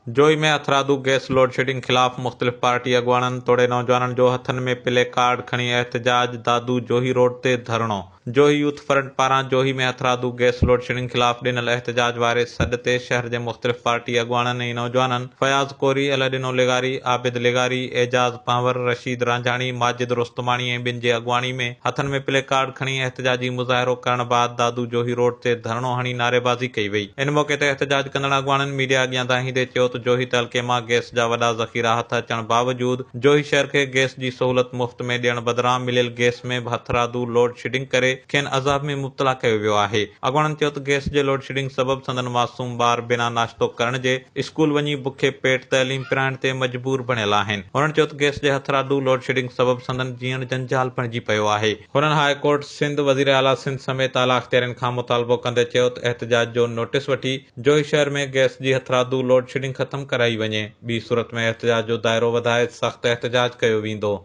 जोई में हथरादू gas load shedding खिलाफ मुख्तलिफ पार्टी अगवाननि तोड़े नौजवाननि जो हथनि में प्ले कार्ड खणी एहतजाज। दादू जोही रोड ते धरणो। जोही यूथ फ्रंट पारां जोही में हथरादू गैस लोड शेडिंग खिलाफ ॾिनल एहतजाज वारे सॾ ते शहर जे मुख्तलिफ पार्टी अगवाननि ऐं नौजवाननि फयाज़ कोरी, अलडिनो लेगारी, आबिद लेगारी, एजाज पांवर, रशीद रांझाणी, माजिद रुस्तमानी ऐं ॿिनि जे अगवाणी में हथनि में प्ले कार्ड खणी एहतजाजी मुज़ाहिरो करण बाद दादू जोही रोड ते धरणो हणी नारेबाज़ी कई वई। इन मौक़े ते एहतजाज कंदड़ अगवाननि मीडिया अॻियां दाहींदे चयो त जोही तहलके मां गैस जा वॾा ज़ख़ीरा हथ अचण बावजूद जोही शहर खे गैस जी सहूलियत मुफ़्त में ॾियण बदिरां मिलियल गैस में हथरादू लोड शेडिंग करे खेनि अज़ाब में मुब्तला कयो वियो आहे। अगवाननि चयो त गैस जे लोड शेडिंग सबबि संदन मासूम ॿार बिना नाश्तो करण जे स्कूल वञी बुखे पेट तइलीम पिराइण ते मजबूर बणियल आहिनि। हुननि चयो त गैस जे हथरादू लोड शेडिंग सबबि संदन जीअण जंजाल बणिजी पियो आहे। हुननि हाई कोर्ट सिंध, वज़ीर आला सिंध समेत आला अख़्तियारियुनि खां मुतालबो कंदे चयो त एहतजाज जो नोटिस वठी जोही शहर में गैस जी हथरादू लोड शेडिंग ख़त्म कराई वञे। ॿी सूरत में एहतजाज जो दाइरो वधाए सख़्त एहतजाज कयो वेंदो।